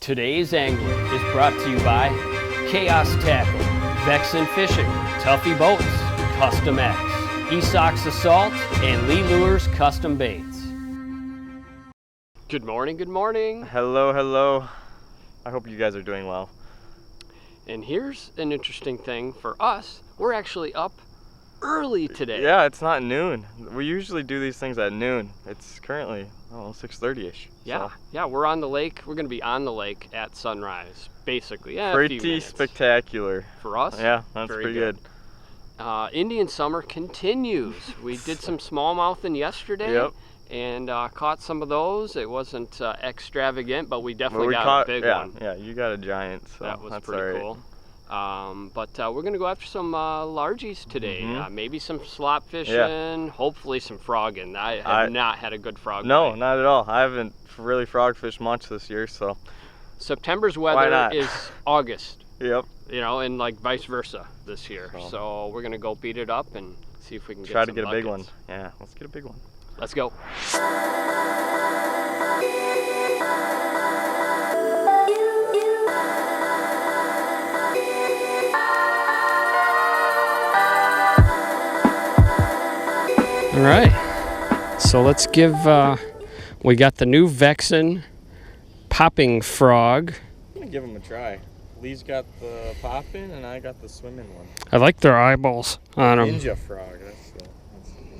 Today's angling is brought to you by Chaos Tackle, Vexan Fishing, Tuffy Boats, Custom X, Esox Assault, and Lee Lures Custom Baits. Good morning, good morning. Hello, hello. I hope you guys are doing well. And here's an interesting thing for us. We're actually up early today. Yeah, it's not noon. We usually do these things at noon. It's currently, 6:30ish. Yeah, so. yeah, we're on the lake. We're gonna be on the lake at sunrise, basically. Yeah, pretty spectacular. For us? Yeah, that's very pretty good. Indian summer continues. We did some smallmouthing yesterday. Yep. And caught some of those. It wasn't extravagant, but we definitely got a big one. Yeah, you got a giant, so that was that's pretty cool. But we're gonna go after some largies today. Maybe some slop fishing, hopefully some frogging. I have not had a good frog bite. Not at all. I haven't really frog fished much this year, so. September's weather is August. Yep. You know, and like vice versa this year. So we're gonna go beat it up and see if we can try to some get buckets. a big one. Yeah, let's get a big one. Let's go. All right, so let's give, we got the new Vexan Popping Frog. I'm gonna give him a try. Lee's got the Poppin and I got the Swimmin one. I like their eyeballs on them. Ninja Frog,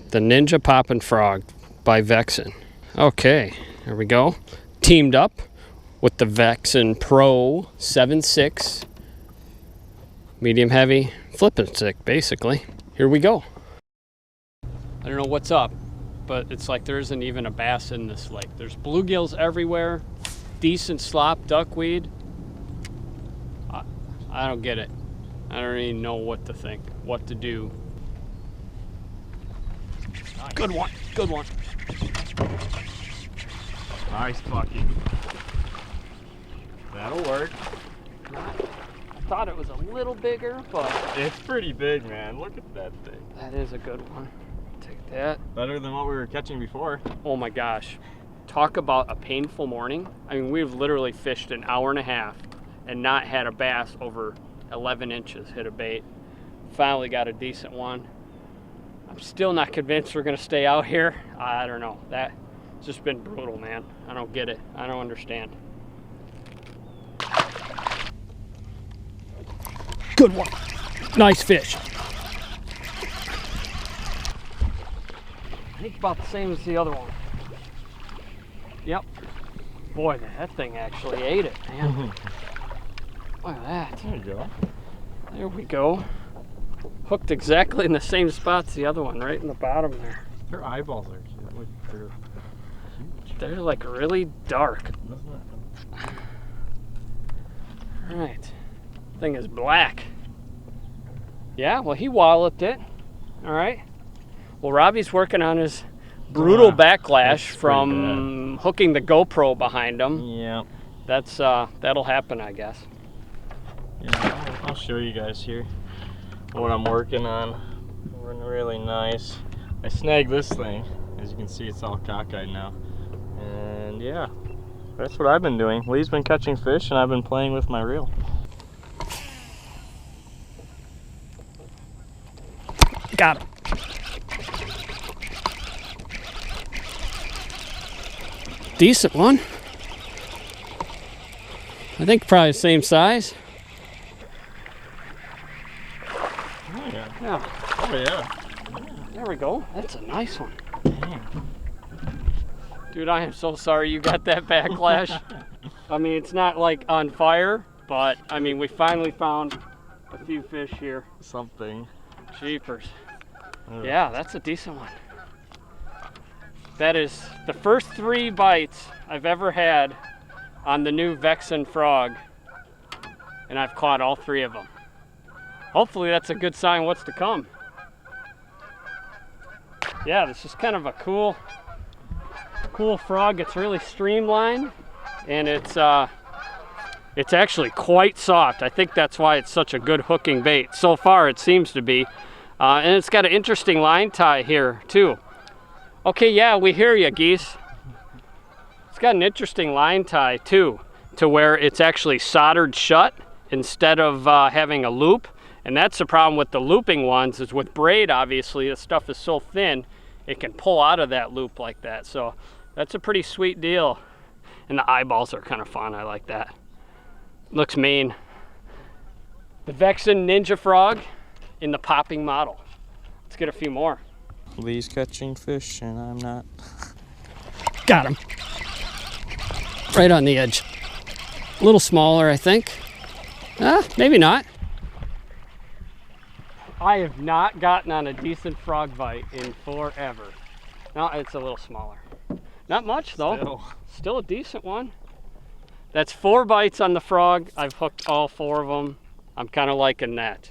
The Ninja Poppin' Frog by Vexan. Okay, there we go. Teamed up with the Vexan Pro 7.6 medium heavy flipping stick, basically. Here we go. I don't know what's up, but it's like there isn't even a bass in this lake. There's bluegills everywhere, decent slop, duckweed. I don't get it. I don't even know what to think, what to do. Good one, good one. Nice bucket. That'll work. I thought it was a little bigger, but it's pretty big, man. Look at that thing. that is a good one. Take that. Better than what we were catching before. Oh my gosh. Talk about a painful morning. I mean, we've literally fished an hour and a half and not had a bass over 11 inches hit a bait. Finally got a decent one. I'm still not convinced we're gonna stay out here. I don't know. That's just been brutal, man. I don't get it. I don't understand. Good one. Nice fish. I think about the same as the other one. Yep. Boy, that thing actually ate it, man. Look at that. There you go. There we go. Hooked exactly in the same spot as the other one, right in the bottom there. Their eyeballs are they're huge. They're like really dark. All right. Thing is black. Yeah, well, he walloped it. All right. Well, Robbie's working on his brutal backlash from hooking the GoPro behind him. Yeah. That's that'll happen, I guess. Yeah, I'll show you guys here what I'm working on. Really nice. I snagged this thing. As you can see, it's all cockeyed now. And yeah, that's what I've been doing. Lee's been catching fish and I've been playing with my reel. Got him. Decent one. I think probably the same size. Oh yeah. Yeah. Oh yeah. There we go. That's a nice one. Damn. Dude, I am so sorry you got that backlash. I mean, it's not like on fire, but I mean, we finally found a few fish here. Something. Jeepers. Yeah, that's a decent one. That is the first 3 bites I've ever had on the new Vexan Frog, and I've caught all 3 of them. Hopefully that's a good sign what's to come. Yeah, this is kind of a cool frog. It's really streamlined, and it's actually quite soft. I think that's why it's such a good hooking bait. So far it seems to be. And it's got an interesting line tie here too. Okay, yeah, we hear you, geese. It's got an interesting line tie too. to where it's actually soldered shut instead of having a loop. And that's the problem with the looping ones, is with braid, obviously, the stuff is so thin, it can pull out of that loop like that. So that's a pretty sweet deal. And the eyeballs are kind of fun, I like that. Looks mean. The Vexan Ninja Frog in the popping model. Let's get a few more. Lee's catching fish and I'm not. Got him. Right on the edge. A little smaller, I think. Maybe not. I have not gotten on a decent frog bite in forever. No, it's a little smaller. Not much though. Still a decent one. That's 4 bites on the frog. I've hooked all 4 of them. I'm kind of liking that.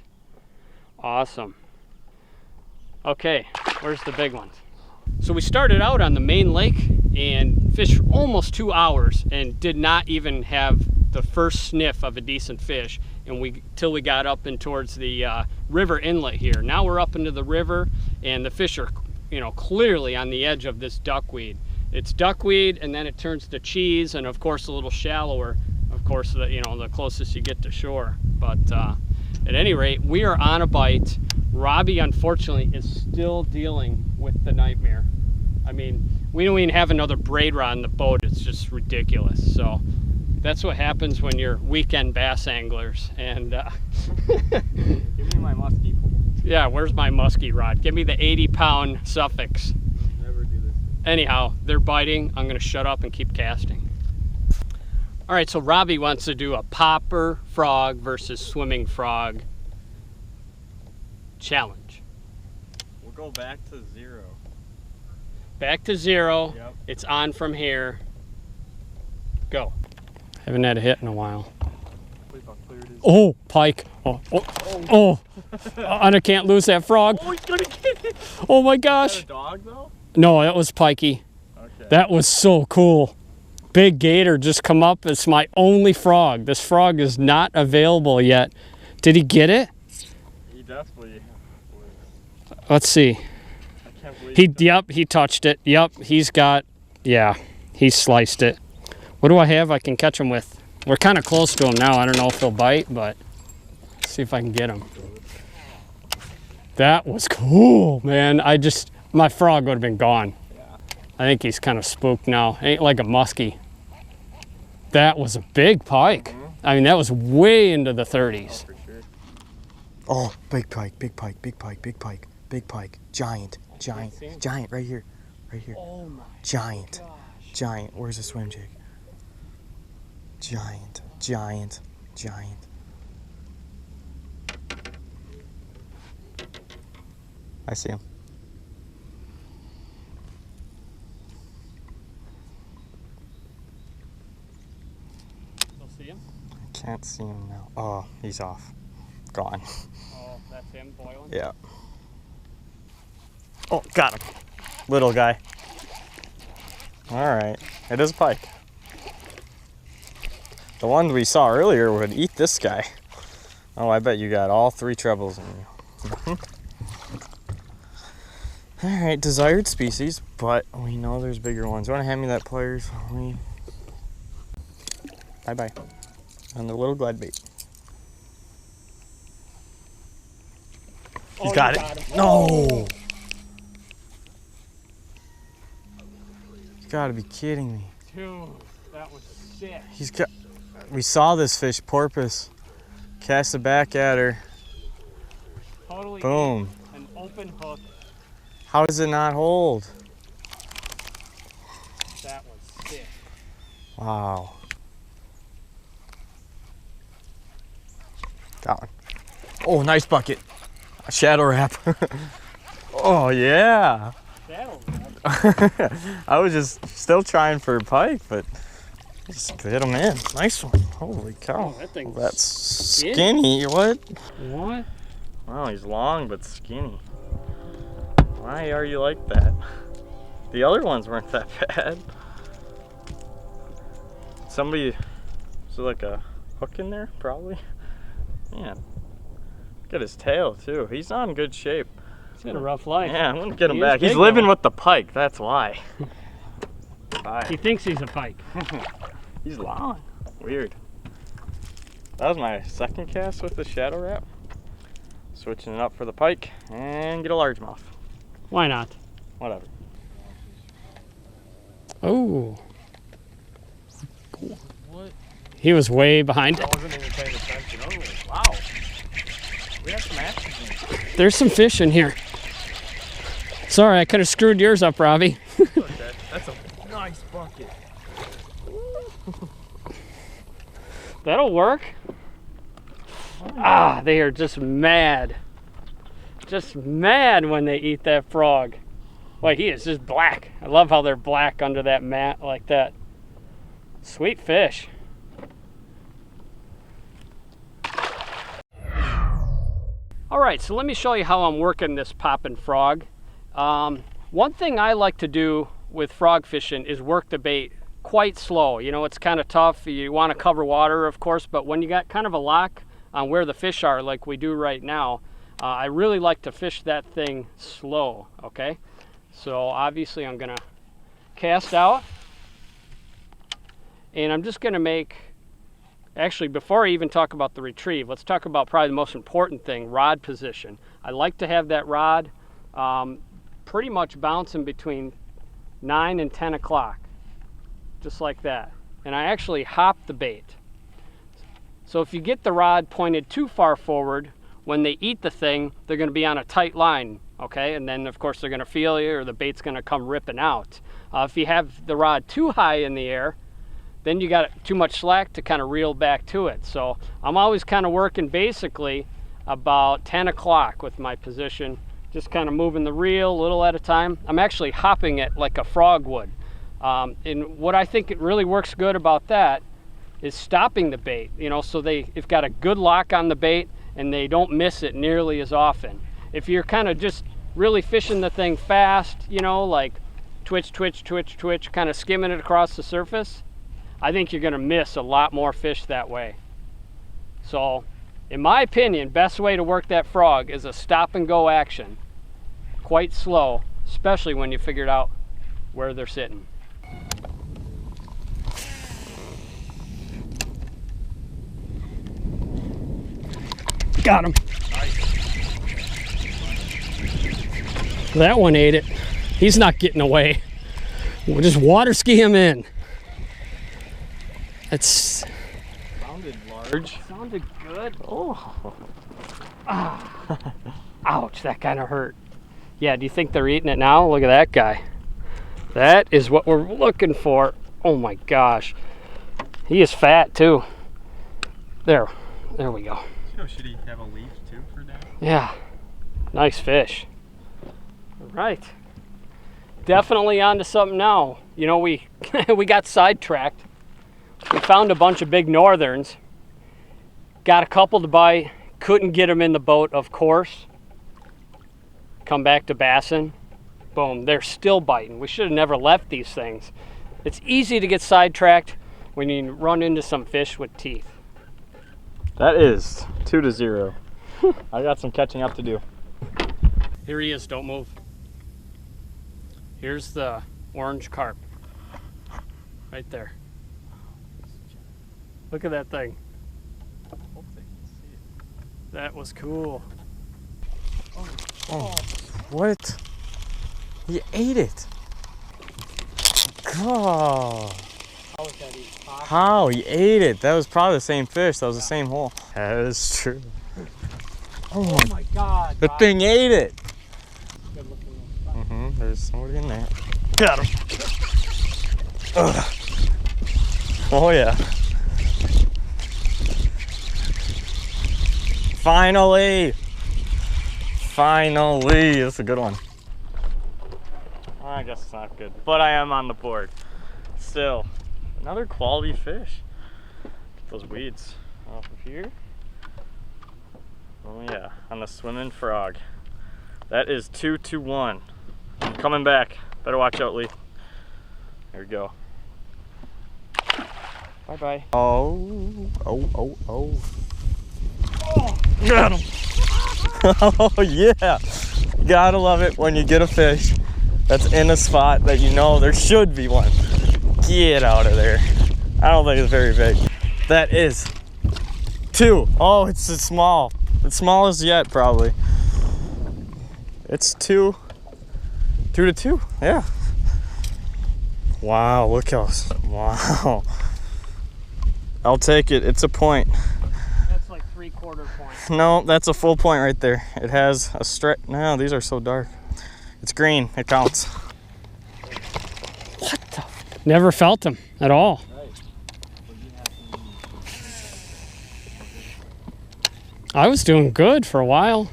Awesome. Okay, where's the big ones? So we started out on the main lake and fished for almost 2 hours and did not even have the first sniff of a decent fish, and till we got up and towards the river inlet here. Now we're up into the river and the fish are, you know, clearly on the edge of this duckweed. It's duckweed and then it turns to cheese, and of course a little shallower, of course, the closest you get to shore. But at any rate, we are on a bite. Robbie, unfortunately, is still dealing with the nightmare. I mean, we don't even have another braid rod on the boat. It's just ridiculous. So that's what happens when you're weekend bass anglers. And give me my musky pole. Yeah, where's my musky rod? Give me the 80-pound Suffix. Never do this. Anyhow, they're biting. I'm going to shut up and keep casting. All right, so Robbie wants to do a popper frog versus swimming frog challenge. We'll go back to 0. Back to 0. Yep. It's on from here. Go. Haven't had a hit in a while. Oh, pike. Oh. I can't lose that frog. Oh, he's gonna get it. Oh my gosh. Is that a dog though? No, that was pikey. Okay. That was so cool. Big gator just come up. It's my only frog. This frog is not available yet. Did he get it? He definitely. Let's see. I can't believe He touched it. Yep, he sliced it. What do I have I can catch him with? We're kind of close to him now. I don't know if he'll bite, but let's see if I can get him. That was cool, man. My frog would have been gone. Yeah. I think he's kind of spooked now. Ain't like a muskie. That was a big pike. I mean, that was way into the 30s. For sure. Oh, big pike, big pike, big pike, big pike, big pike. Giant, right here, right here. Oh my Giant, gosh. giant. Where's the swim jig? Giant. I see him. Still see him? I can't see him now. Oh, he's off. Gone. Oh, that's him boiling? Yeah. Oh, got him. Little guy. All right. It is a pike. The one we saw earlier would eat this guy. Oh, I bet you got all 3 trebles in you. All right, desired species, but we know there's bigger ones. You want to hand me that pliers? Bye-bye. On the little glide bait. He's got it. No! You gotta be kidding me. Dude, that was sick. We saw this fish, porpoise. Cast it back at her. Totally. Boom. An open hook. How does it not hold? That was sick. Wow. Got one. Oh, nice bucket. A shadow wrap. Oh, yeah. Shadow wrap. I was just still trying for a pike, but just hit him in. Nice one. Holy cow. Oh, that thing's That's skinny. What? What? Wow, he's long but skinny. Why are you like that? The other ones weren't that bad. Is there like a hook in there? Probably. Man, look at his tail too. He's not in good shape. He's got a rough life. Yeah, I'm gonna get him He back. is He's big, living though. with the pike, that's why. Bye. He thinks he's a pike. He's long. Weird. That was my second cast with the shadow wrap. Switching it up for the pike and get a largemouth. Why not? Whatever. Oh. What? He was way behind it. I wasn't even paying attention. Oh, wow. We have some action here. There's some fish in here. Sorry, I could have screwed yours up, Robbie. Okay, that's a nice bucket. That'll work. Ah, they are just mad. Just mad when they eat that frog. Like, he is just black. I love how they're black under that mat like that. Sweet fish. All right, so let me show you how I'm working this poppin' frog. One thing I like to do with frog fishing is work the bait quite slow. You know, it's kind of tough. You want to cover water, of course, but when you got kind of a lock on where the fish are, like we do right now, I really like to fish that thing slow, okay? So obviously I'm gonna cast out, and I'm just gonna make, actually before I even talk about the retrieve, let's talk about probably the most important thing, rod position. I like to have that rod pretty much bouncing between 9 and 10 o'clock, just like that. And I actually hop the bait. So if you get the rod pointed too far forward, when they eat the thing, they're going to be on a tight line, okay? And then of course they're going to feel you, or the bait's going to come ripping out. If you have the rod too high in the air, then you got too much slack to kind of reel back to it. So I'm always kind of working basically about 10 o'clock with my position, just kind of moving the reel a little at a time. I'm actually hopping it like a frog would. And what I think it really works good about that is stopping the bait, you know, so they've got a good lock on the bait and they don't miss it nearly as often. If you're kind of just really fishing the thing fast, you know, like twitch, twitch, twitch, twitch, kind of skimming it across the surface, I think you're gonna miss a lot more fish that way. So, in my opinion, best way to work that frog is a stop and go action. Quite slow, especially when you figured out where they're sitting. Got him. That one ate it. He's not getting away. We'll just water ski him in. It's Sounded large. Sounded good. Oh. Ah. Ouch, that kind of hurt. Yeah, do you think they're eating it now? Look at that guy. That is what we're looking for. Oh my gosh. He is fat too. There we go. You know, should he have a leaf too for that? Yeah, nice fish. All right. Definitely onto something now. You know, we got sidetracked. We found a bunch of big northerns. Got a couple to bite. Couldn't get them in the boat, of course. Come back to bassing. Boom, they're still biting. We should have never left these things. It's easy to get sidetracked when you run into some fish with teeth. That is 2-0. I got some catching up to do. Here he is, don't move. Here's the orange carp. Right there. Look at that thing. Hope they can see it. That was cool. Oh, what? He ate it. God. How was that eat? How? He ate it. That was probably the same fish. That was the same hole. That is true. Oh my God. The thing ate it. Good looking little spot. There's somebody in there. Got him. Ugh. Oh yeah. Finally. Finally. That's a good one. I guess it's not good, but I am on the board. Still, another quality fish. Get those weeds off of here. Oh yeah, on the Swimmin frog. That is 2-1. I'm coming back. Better watch out, Lee. Here we go. Bye bye. Oh. Got him. Oh yeah. Gotta love it when you get a fish that's in a spot that you know there should be one. Get out of there. I don't think it's very big. That is 2. Oh, it's small. It's smallest yet, probably. It's 2. 2 to 2. Yeah. Wow, look how. Wow. I'll take it. It's a point. That's like 3/4 point. No, that's a full point right there. It has a strip. No, these are so dark. It's green. It counts. What the? Never felt them at all. I was doing good for a while.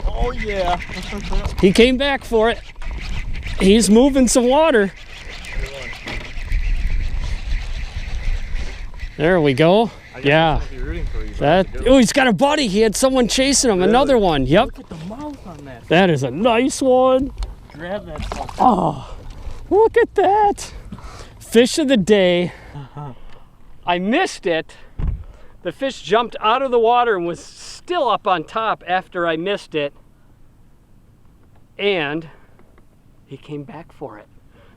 Oh yeah. He came back for it. He's moving some water. There we go. Yeah. Oh, he's got a buddy. He had someone chasing him. Really? Another one. Yep. Look at the mouth on that. That is a nice one. Grab that sucker. Oh, look at that. Fish of the day. I missed it. The fish jumped out of the water and was still up on top after I missed it. And he came back for it.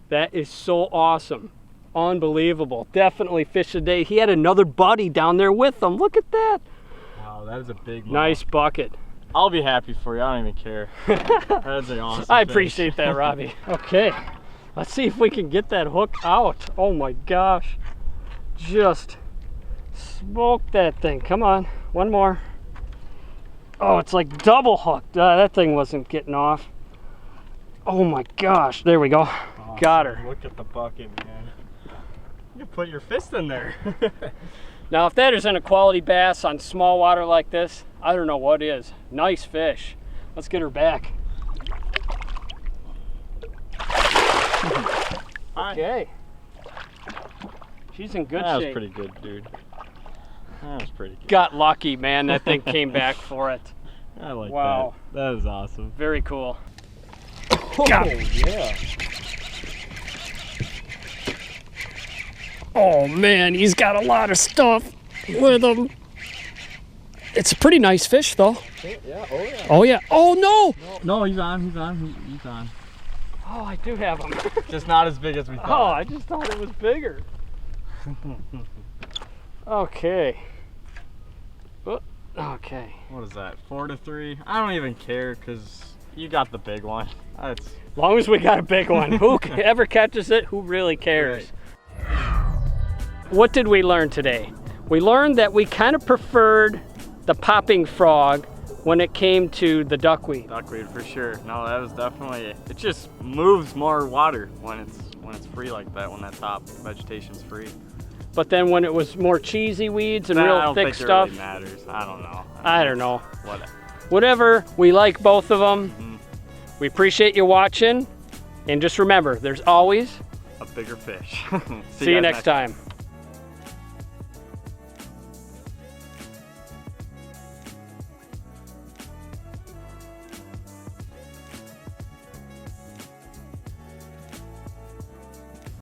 That is so awesome. Unbelievable. Definitely fish of the day. He had another buddy down there with him. Look at that. Wow, that is a big one. Nice bucket. I'll be happy for you. I don't even care. That's an awesome I fish. appreciate that, Robbie. Okay, let's see if we can get that hook out. Oh my gosh. Just smoke that thing. Come on, one more. Oh, it's like double hooked. That thing wasn't getting off. Oh my gosh, there we go. Awesome. Got her. Look at the bucket, man. You can put your fist in there. Now, if that isn't a quality bass on small water like this, I don't know what is. Nice fish. Let's get her back. Okay. She's in good shape. That was pretty good, dude. That was pretty good. Got lucky, man. That thing came back for it. I like Wow. that. That is awesome. Very cool. Oh, yeah. Oh man, he's got a lot of stuff with him. It's a pretty nice fish though. Yeah, oh yeah. Oh yeah. Oh no! No, he's on, he's on. Oh, I do have him. Just not as big as we Oh, thought. I just thought it was bigger. Okay. Oh, okay. What is that, 4 to 3? I don't even care because you got the big one. That's... As long as we got a big one. Whoever catches it, who really cares? Right. What did we learn today? We learned that we kind of preferred the popping frog when it came to the duckweed. Duckweed for sure. No, that was definitely, it just moves more water when it's free like that, when that top vegetation's free. But then when it was more cheesy weeds and I real don't thick think stuff, it really matters. I don't know. I don't know. Whatever. Whatever, we like both of them. Mm-hmm. We appreciate you watching. And just remember, there's always A bigger fish. See you next time.